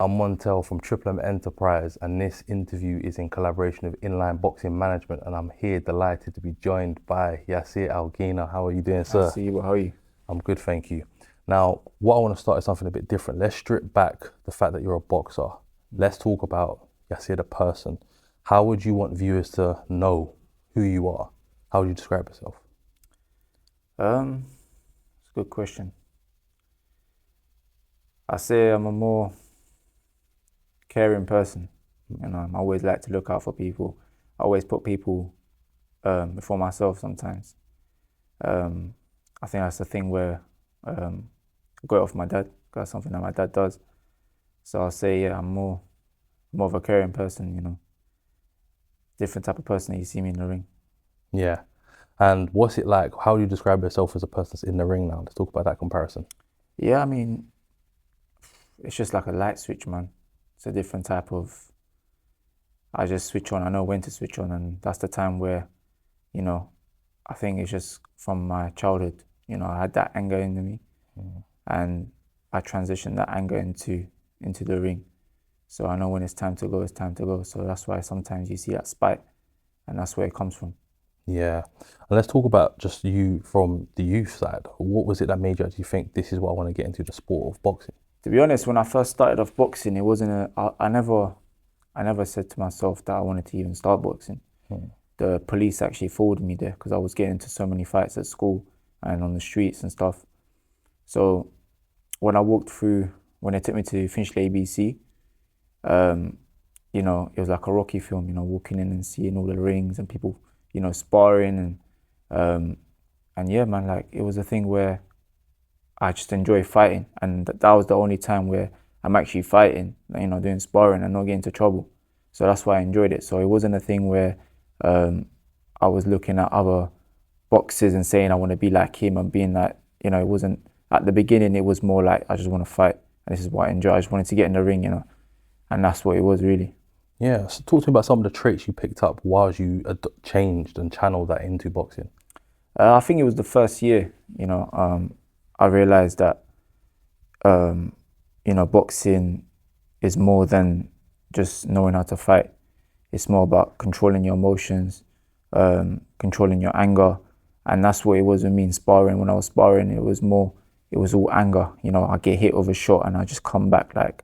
I'm Montel from Triple M Enterprise, and this interview is in collaboration with Inline Boxing Management, and I'm here delighted to be joined by Yaser Al-Ghena. How are you doing, I sir? see. Well, how are you? I'm good, thank you. Now, what I want to start is something a bit different. Let's strip back the fact that you're a boxer. Let's talk about Yaser the person. How would you want viewers to know who you are? How would you describe yourself? It's a good question. I say I'm a more caring person. I always like to look out for people. I always put people before myself sometimes. I think that's the thing where I got it off my dad. 'Cause that's something that my dad does. So I'll say, yeah, I'm more of a caring person. Different type of person that you see me in the ring. Yeah. And what's it like? How do you describe yourself as a person that's in the ring now? Let's talk about that comparison. Yeah, I mean, it's just like a light switch, man. It's a different type of. I just switch on. I know when to switch on, and that's the time where, you know, I think it's just from my childhood. I had that anger in me, and I transitioned that anger into the ring. So I know when it's time to go, it's time to go. So that's why sometimes you see that spite, and that's where it comes from. Yeah. And let's talk about just you from the youth side. What was it that made you actually think this is what I want to get into, the sport of boxing? To be honest, when I first started off boxing, it wasn't I never said to myself that I wanted to even start boxing. The police actually forwarded me there because I was getting into so many fights at school and on the streets and stuff. So when I walked through, when they took me to Finchley ABC, it was like a Rocky film, walking in and seeing all the rings and people, sparring and yeah, man, like it was a thing where I just enjoy fighting, and that was the only time where I'm actually fighting, doing sparring and not getting into trouble. So that's why I enjoyed it. So it wasn't a thing where I was looking at other boxers and saying I want to be like him and being like, it wasn't at the beginning. It was more like I just want to fight, and this is what I enjoy. I just wanted to get in the ring, and that's what it was really. Yeah. So talk to me about some of the traits you picked up while you changed and channeled that into boxing. I think it was the first year, I realized that, boxing is more than just knowing how to fight. It's more about controlling your emotions, controlling your anger. And that's what it was with me in sparring. When I was sparring, it was all anger. I get hit with a shot and I just come back like,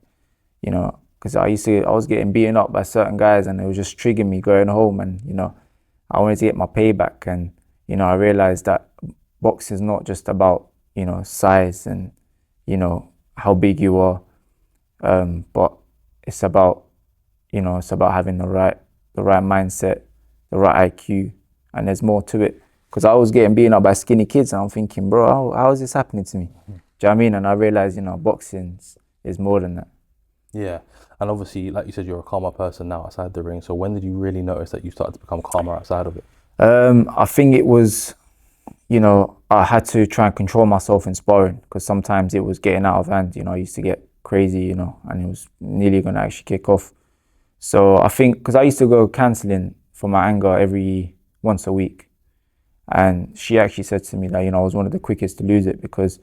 because I was getting beaten up by certain guys and it was just triggering me going home. And, I wanted to get my payback. And, I realized that boxing is not just about, size and, how big you are. But it's about, it's about having the right mindset, the right IQ, and there's more to it. Because I was getting beaten up by skinny kids, and I'm thinking, bro, how is this happening to me? Do you know what I mean? And I realized, boxing is more than that. Yeah. And obviously, like you said, you're a calmer person now outside the ring. So when did you really notice that you started to become calmer outside of it? I think it was, I had to try and control myself in sparring because sometimes it was getting out of hand. I used to get crazy, and it was nearly going to actually kick off. So I think, because I used to go counselling for my anger once a week. And she actually said to me that, I was one of the quickest to lose it because,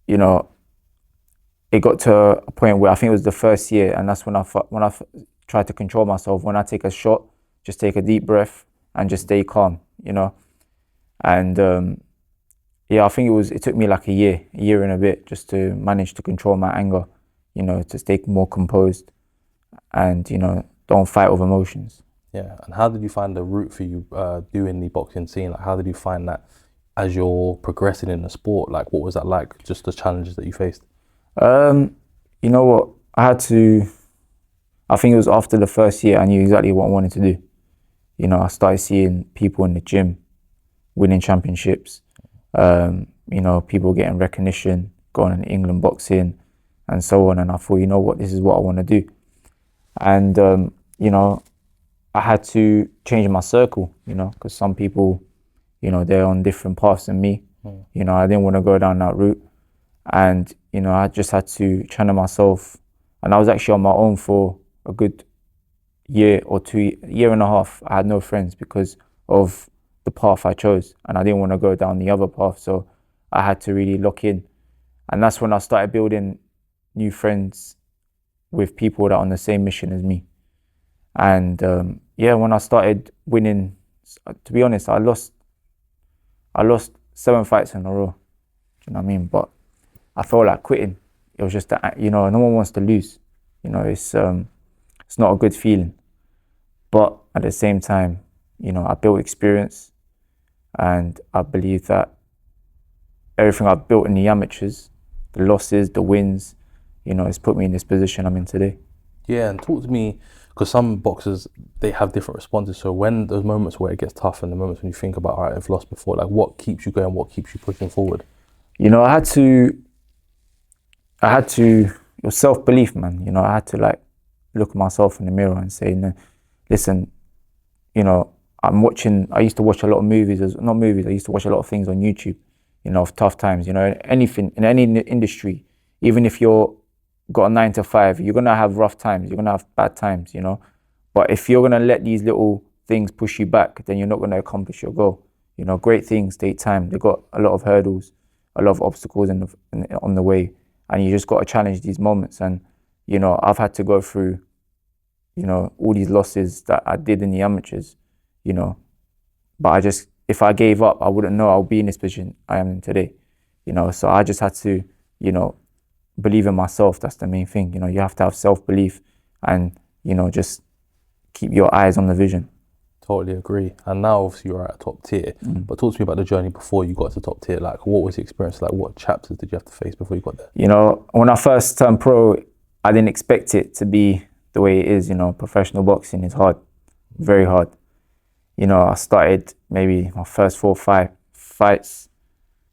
it got to a point where I think it was the first year, and that's when I tried to control myself. When I take a shot, just take a deep breath and just stay calm, And yeah, I think it took me like a year and a bit just to manage to control my anger, to stay more composed and, don't fight with emotions. Yeah. And how did you find the route for you doing the boxing scene? Like, how did you find that as you're progressing in the sport? Like, what was that like? Just the challenges that you faced? You know what? I think it was after the first year, I knew exactly what I wanted to do. I started seeing people in the gym winning championships, people getting recognition, going in England boxing and so on. And I thought, you know what, this is what I want to do. And, I had to change my circle, because some people, they're on different paths than me. I didn't want to go down that route. And, I just had to channel myself. And I was actually on my own for a good year or year and a half. I had no friends because of the path I chose. And I didn't want to go down the other path. So I had to really lock in. And that's when I started building new friends, with people that are on the same mission as me. And when I started winning, to be honest, I lost 7 fights in a row. Do you know what I mean? But I felt like quitting. It was just that, no one wants to lose. It's not a good feeling. But at the same time, I built experience, and I believe that everything I've built in the amateurs, the losses, the wins, it's put me in this position I'm in today. Yeah, and talk to me, because some boxers, they have different responses. So when those moments where it gets tough and the moments when you think about, all right, I've lost before, like what keeps you going, what keeps you pushing forward? I had to, it was self-belief, man. I had to like look at myself in the mirror and say, no, listen, I used to watch a lot of movies, I used to watch a lot of things on YouTube, of tough times, anything, in any industry, even if you're got a 9 to 5, you're going to have rough times, you're going to have bad times, but if you're going to let these little things push you back, then you're not going to accomplish your goal. Great things take time. They've got a lot of hurdles, a lot of obstacles on the way, and you just got to challenge these moments. And I've had to go through all these losses that I did in the amateurs, but if I gave up, I wouldn't know I'll be in this position I am in today, so I just had to believe in myself. That's the main thing. You have to have self-belief, and just keep your eyes on the vision. Totally agree. And now obviously you're at top tier, but talk to me about the journey before you got to top tier. Like, what was the experience like? What chapters did you have to face before you got there? When I first turned pro, I didn't expect it to be the way it is. Professional boxing is hard, very hard. I started maybe my first 4 or 5 fights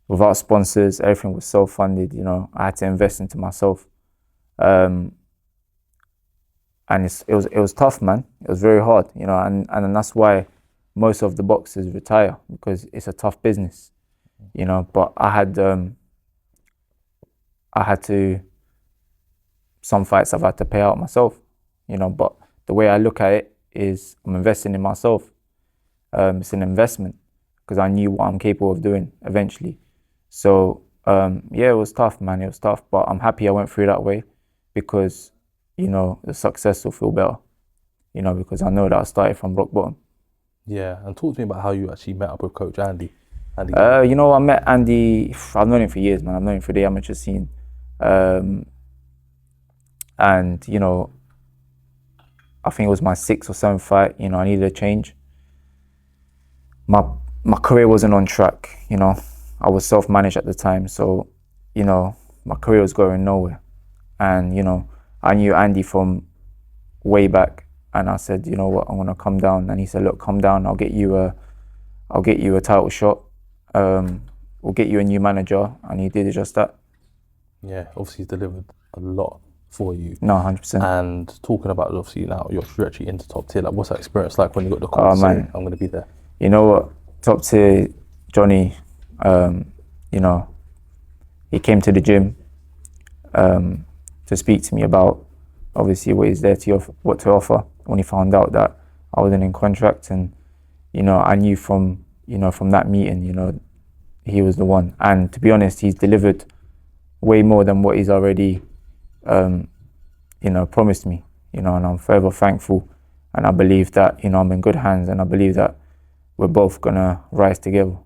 without sponsors. Everything was self-funded. I had to invest into myself, and it was tough, man. It was very hard, and that's why most of the boxers retire, because it's a tough business, But I had to. Some fights I've had to pay out myself, But the way I look at it is, I'm investing in myself. It's an investment, because I knew what I'm capable of doing eventually. So it was tough, man. It was tough, but I'm happy I went through that way, because the success will feel better, because I know that I started from rock bottom. Yeah, and talk to me about how you actually met up with Coach Andy. I met Andy. I've known him for years, man. I've known him for the amateur scene, and I think it was my 6th or 7th fight. I needed a change. My career wasn't on track. I was self-managed at the time, so my career was going nowhere, and I knew Andy from way back, and I said, you know what, I'm gonna come down. And he said, look, come down. I'll get you a title shot. We'll get you a new manager, and he did just that. Yeah, obviously he's delivered a lot for you. No, 100%. And talking about obviously now you're actually into top tier. Like, what's that experience like when you got the call to say, I'm gonna be there? You know what, top tier, Johnny. He came to the gym to speak to me about obviously what he's there to offer. When he found out that I wasn't in contract, and I knew from that meeting, he was the one. And to be honest, he's delivered way more than what he's already promised me. And I'm forever thankful, and I believe that I'm in good hands, and I believe that we're both gonna rise together.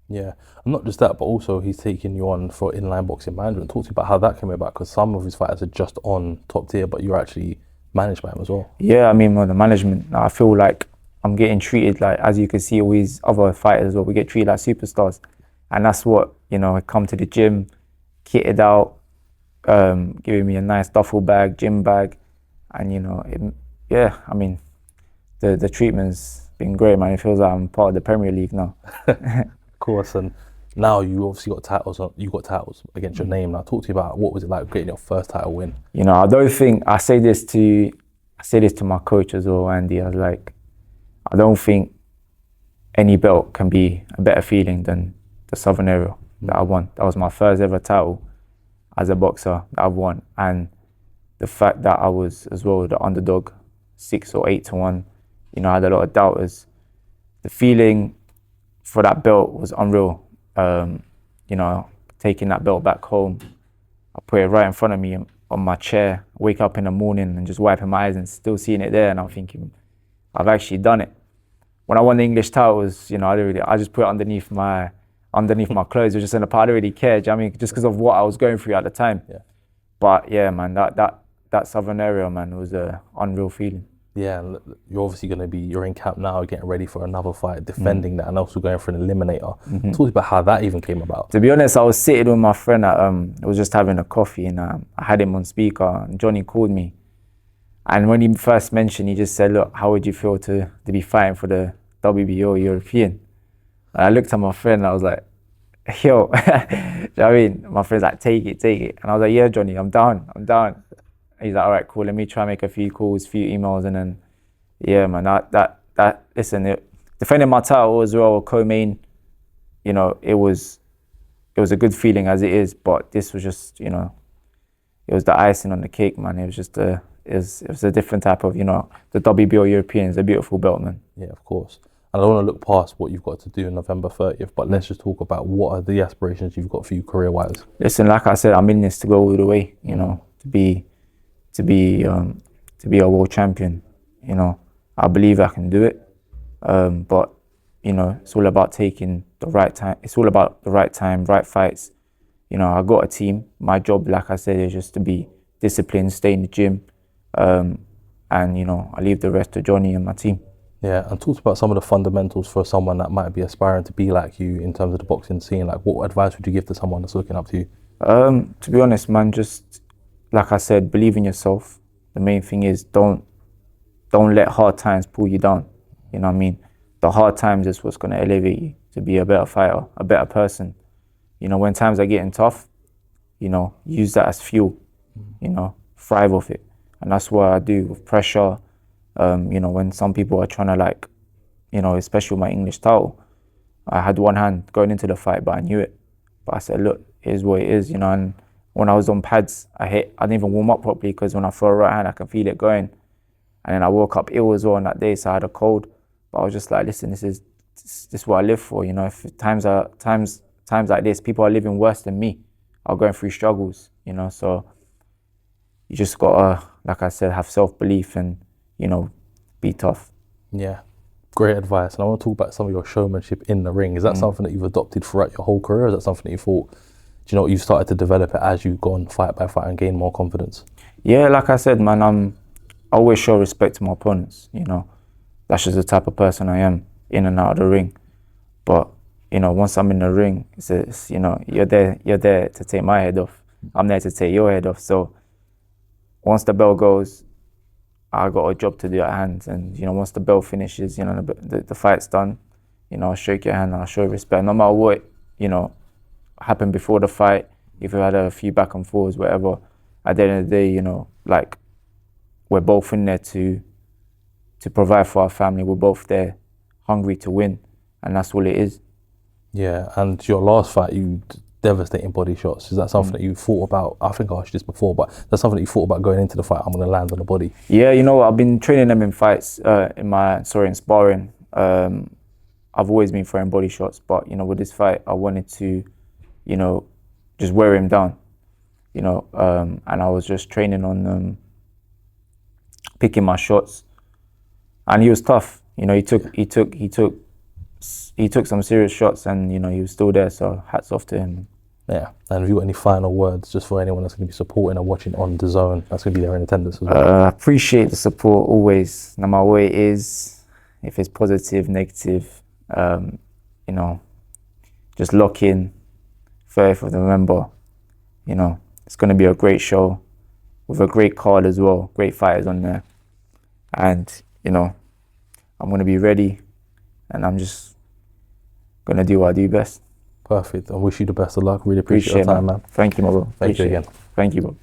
Yeah, and not just that, but also he's taking you on for Inline boxing management. Talk to me about how that came about, because some of his fighters are just on top tier, but you're actually managed by him as well. Yeah, I mean, the management, I feel like I'm getting treated like, as you can see, all these other fighters, we get treated like superstars, and that's what I come to the gym, kitted out, giving me a nice duffel bag, gym bag, and the treatment's been great, man. It feels like I'm part of the Premier League now. Of course, and now you obviously got titles. You got titles against your name. Now, talk to you about what was it like getting your first title win. I don't think I say this to my coach as well, Andy. I was like, I don't think any belt can be a better feeling than the Southern Area that I won. That was my first ever title as a boxer that I've won, and the fact that I was as well the underdog, 6 or 8 to 1. I had a lot of doubters. The feeling for that belt was unreal. Taking that belt back home, I put it right in front of me on my chair, wake up in the morning and just wiping my eyes and still seeing it there, and I'm thinking, I've actually done it. When I won the English titles, you know, I just put it underneath my clothes. It was just in the part. I didn't really care. Do you know what I mean? Just because of what I was going through at the time. Yeah. But yeah, man, that southern area, man, was an unreal feeling. Yeah, and you're obviously you're in camp now, getting ready for another fight, defending that, and also going for an eliminator. Talk about how that even came about. To be honest, I was sitting with my friend I was just having a coffee, and I had him on speaker, and Johnny called me. And when he first mentioned, he just said, look, how would you feel to be fighting for the WBO European? And I looked at my friend and I was like, yo, do you know what I mean? My friend's like, take it. And I was like, yeah, Johnny, I'm down. And he's like, all right, cool, let me try and make a few calls, few emails, and then, yeah, man, listen, defending my title as well, co-main, you know, it was a good feeling as it is, but this was just, you know, it was the icing on the cake, man. It was just it was a different type of, you know, the WBO European is a beautiful belt, man. Yeah, of course. And I don't want to look past what you've got to do on November 30th, but let's just talk about what are the aspirations you've got for you career-wise. Listen, like I said, I'm in this to go all the way, you know, to be a world champion. You know, I believe I can do it, but you know, it's all about taking the right time. It's all about the right time, right fights. You know, I got a team. My job, like I said, is just to be disciplined, stay in the gym, and you know, I leave the rest to Johnny and my team. Yeah, and talk about some of the fundamentals for someone that might be aspiring to be like you in terms of the boxing scene. Like, what advice would you give to someone that's looking up to you? To be honest, man, just like I said, believe in yourself. The main thing is don't let hard times pull you down. You know what I mean? The hard times is what's going to elevate you to be a better fighter, a better person. You know, when times are getting tough, you know, use that as fuel. You know, thrive off it, and that's what I do with pressure. You know, when some people are trying to, like, you know, especially with my English title, I had one hand going into the fight, but I knew it. But I said, look, here's what it is, you know. And when I was on pads, I didn't even warm up properly, because when I throw a right hand, I can feel it going. And then I woke up ill as well on that day, so I had a cold. But I was just like, listen, this is what I live for, you know. If times like this, people are living worse than me, are going through struggles, you know. So you just gotta, like I said, have self-belief and, you know, be tough. Yeah, great advice. And I want to talk about some of your showmanship in the ring. Is that something that you've adopted throughout your whole career? Or is that something that you thought, do you know, you started to develop it as you've gone fight by fight and gained more confidence? Yeah, like I said, man, I always show respect to my opponents, you know. That's just the type of person I am, in and out of the ring. But, you know, once I'm in the ring, it's you know, you're there to take my head off. I'm there to take your head off. So once the bell goes, I got a job to do at hand, and you know, once the bell finishes, you know, the fight's done, you know, I'll shake your hand and I'll show respect, no matter what, you know, happened before the fight. If we had a few back and forths, whatever, at the end of the day, you know, like, we're both in there to provide for our family. We're both there, hungry to win, and that's all it is. Yeah, and your last fight, you devastating body shots. Is that something that you thought about? I think I asked you this before, but that's something that you thought about going into the fight. I'm going to land on the body. Yeah, you know, I've been training them in fights, in sparring. I've always been throwing body shots, but you know, with this fight, I wanted to, you know, just wear him down. You know, and I was just training on picking my shots, and he was tough. You know, he took some serious shots, and you know, he was still there. So hats off to him. Yeah, and have you got any final words just for anyone that's going to be supporting and watching on DAZN, that's going to be there in attendance as well? I appreciate the support always, no matter what it is, if it's positive, negative. You know, just lock in. 30th of November. You know, it's going to be a great show with a great card as well. Great fighters on there, and you know, I'm going to be ready, and I'm just going to do what I do best. Perfect. I wish you the best of luck. Really appreciate your time, man. Thank you, my bro. Thank you again. Thank you, bro.